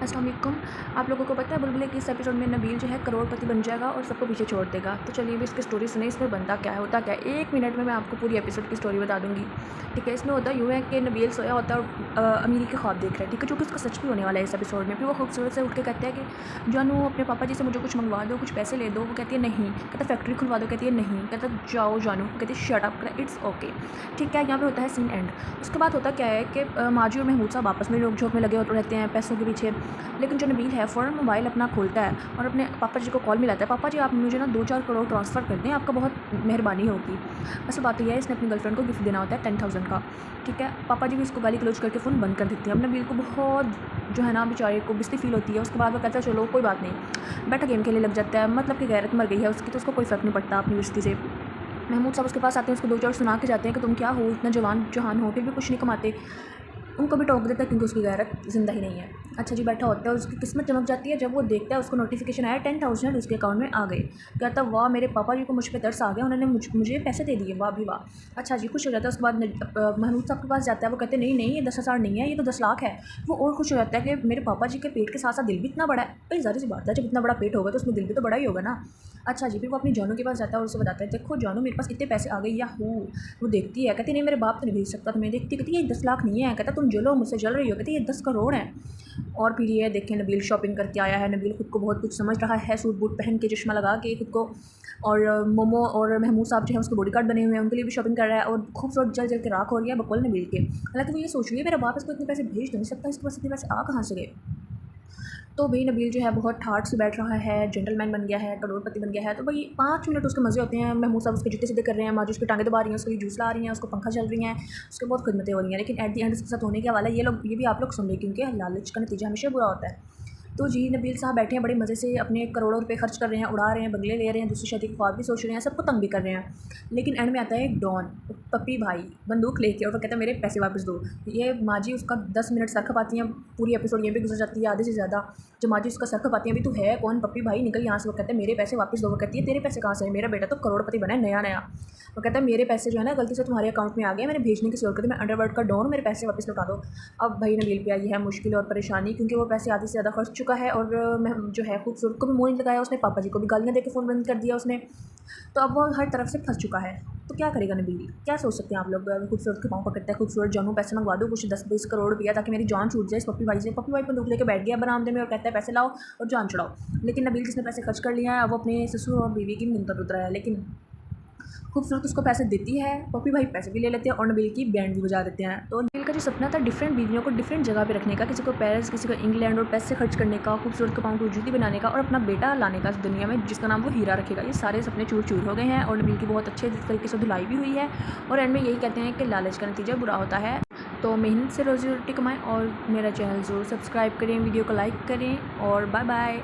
अस्सलाम वालेकुम। आप लोगों को पता है बुलबुल के इस एपिसोड में नबील जो है करोड़पति बन जाएगा और सबको पीछे छोड़ देगा। तो चलिए अभी इसकी स्टोरी सुने, इसमें बनता क्या है, होता क्या है। 1 मिनट में मैं आपको पूरी एपिसोड की स्टोरी बता दूँगी। ठीक है, इसमें होता यूँ है कि नबील सोया होता है और अमीरी के ख्वाब देख रहा है, ठीक है, जो कि उसका सच भी होने वाला है इस एपिसोड में। फिर वो खूबसूरत से उठ के कहता है कि जानू अपने पापा जी से मुझे कुछ मंगवा दो, कुछ पैसे ले दो। वो कहती है नहीं। कहता फैक्ट्री खुलवा दो, कहती है नहीं। कहता जाओ जानू, कहती है शट अप, इट्स ओके। ठीक है, यहाँ पे होता है सीन एंड। उसके बाद होता क्या है कि माजी और महमूद साहब आपस में नोक-झोंक में लगे होते रहते हैं पैसों के पीछे। लेकिन जो नबील है फ़ौरन मोबाइल अपना खोलता है और अपने पापा जी को कॉल मिलाता है, पापा जी आप मुझे ना 2-4 करोड़ ट्रांसफ़र कर दें, आपका बहुत मेहरबानी होगी। असल बात तो यह है, इसने अपनी गर्लफ्रेंड को गिफ्ट देना होता है 10,000 का। ठीक है, पापा जी भी इसको गाली गलौज करके फ़ोन बंद कर देते हैं। अब नबील को बहुत जो है ना बेचारे को बेइज्जती फ़ील होती है। उसके बाद वो कहता है चलो कोई बात नहीं, बैठा गेम खेलने लग जाता है। मतलब कि गैरत मर गई है उसकी, तो उसको कोई फ़र्क नहीं पड़ता अपनी बेइज्जती से। महमूद साहब उसके पास आते हैं, उसको 2-4 सुना के जाते हैं कि तुम क्या हो, इतना जवान हो फिर भी कुछ नहीं कमाते। उनको भी टोक देता है क्योंकि उसकी गैरत ज़िंदा ही नहीं है। अच्छा जी, बैठा होता है और उसकी किस्मत चमक जाती है जब वो देखता है उसको नोटिफिकेशन आया 10,000 उसके अकाउंट में आ गए। कहता है वाह, मेरे पापा जी को मुझ पे तरस आ गया, उन्होंने मुझे पैसे दे दिए, वाह भी वाह। अच्छा जी, खुश हो जाता है। उसके बाद महमूद साहब के पास जाता है, वो कहते हैं नहीं नहीं, ये 10,000 नहीं है, ये तो 10 लाख है। वो और खुश हो जाता है कि मेरे पापा जी के पेट के साथ साथ दिल भी इतना बड़ा है। भाई ज़ाहिर सी बात है, जब इतना बड़ा पेट होगा तो उसमें दिल भी तो बड़ा ही होगा ना। अच्छा जी, फिर वो अपनी जानू के पास जाता है और उसे बताता है देखो जानू, मेरे पास इतने पैसे आ गए याहू। वो देखती है, कहती नहीं मेरे बाप तो नहीं भेज सकता तुम्हें। देखती कहती ये 10 लाख नहीं है। कहता तुम जलो, मुझसे जल रही हो। कहती ये 10 करोड़ है। और फिर ये देखें नबील शॉपिंग करके आया है। नबील खुद को बहुत कुछ समझ रहा है, सूट बूट पहन के, चश्मा लगा के खुद को। और मोमो और महमूद साहब जो है उसके बॉडीगार्ड बने हुए हैं, उनके लिए भी शॉपिंग कर रहा है और खूबसूरत जल जल के राख हो रही है बकौल नबील के। हालांकि वो ये सोच रही है मेरा बाप इसको इतने पैसे भेज तो नहीं सकता, इसके पास इतने पैसे आ कहाँ से गए। तो भाई नबील जो है बहुत ठाठ से बैठ रहा है, जेंटलमैन बन गया है, करोड़पति बन गया है। तो भाई 5 मिनट उसके मज़े होते हैं। महमूद साहब उसके जूते सीधे कर रहे हैं, माजी उसकी टांगें दबा रही हैं, उसके लिए जूस ला रही हैं, उसको पंखा चल रही हैं, उसके बहुत खिदमतें हो रही हैं। लेकिन एट द एंड उसके साथ होने के वाला ये भी आप लोग सुन लें, क्योंकि लालच का नतीजा हमेशा बुरा होता है। तो जी नबील साहब बैठे हैं बड़े मज़े से, अपने करोड़ों रुपए खर्च कर रहे हैं, उड़ा रहे हैं, बंगले ले रहे हैं, दूसरी शादी के ख्वाब भी सोच रहे हैं, सबको तंग भी कर रहे हैं। लेकिन एंड में आता है एक डॉन, पप्पी भाई, बंदूक लेके, और वो कहता है मेरे पैसे वापस दो। ये माजी उसका 10 मिनट सर खपाती हैं, पूरी एपिसोड ये भी गुजर जाती है आधे से ज़्यादा। जो माजी उसका सर खपाती हैं, अभी तू है कौन पप्पी भाई, निकल यहाँ से। वो कहता है मेरे पैसे वापस दो। वो कहती है तेरे पैसे कहाँ से है, मेरा बेटा तो करोड़पति बना है नया नया। वो कहता है मेरे पैसे जो है ना गलती से तुम्हारे अकाउंट में आ गए, मैंने भेजने किसी और को थे, मैं अंडरवर्ल्ड का डॉन, मेरे पैसे वापस लौटा दो। अब भाई नबील पे आई है मुश्किल और परेशानी, क्योंकि वो पैसे आधे से ज़्यादा खर्च चुका है और जो है खूबसूरत को भी मुँह नहीं लगाया उसने, पापा जी को भी गालियाँ देके फ़ोन बंद कर दिया उसने। तो अब वो हर तरफ से फंस चुका है। तो क्या करेगा नबील, क्या सोच सकते हैं आप लोग। खूबसूरत के पाँव पकड़ता है, खूबसूरत जानू पैसे मंगवा दो कुछ 10-20 करोड़ रुपया, ताकि मेरी जान छूट जाए इस पप्पी भाई से। पप्पी भाई बंदूक लेके बैठ गया बरामदे में और कहता है पैसे लाओ और जान छुड़ाओ। लेकिन नबील जिसने पैसे खर्च कर लिया है, अब वो अपने ससुर और बीवी की मिन्नत उतरा है। लेकिन खूबसूरत उसको पैसे देती है, पप्पी भाई पैसे भी ले लेते हैं और नबील की बैंड भी बजा देते हैं। तो नबील का जो सपना था डिफरेंट बीवियों को डिफरेंट जगह पे रखने का, किसी को पेरिस, किसी को इंग्लैंड, और पैसे खर्च करने का, खूबसूरत के पाँव को जूती बनाने का, और अपना बेटा लाने का इस दुनिया में जिसका नाम वो हीरा रखेगा, ये सारे सपने चूर चूर हो गए हैं। और नबील की बहुत अच्छे तरीके से धुलाई भी हुई है। और एंड में यही कहते हैं कि लालच का नतीजा बुरा होता है। तो मेहनत से रोजी रोटी कमाएँ और मेरा चैनल ज़रूर सब्सक्राइब करें, वीडियो को लाइक करें और बाय बाय।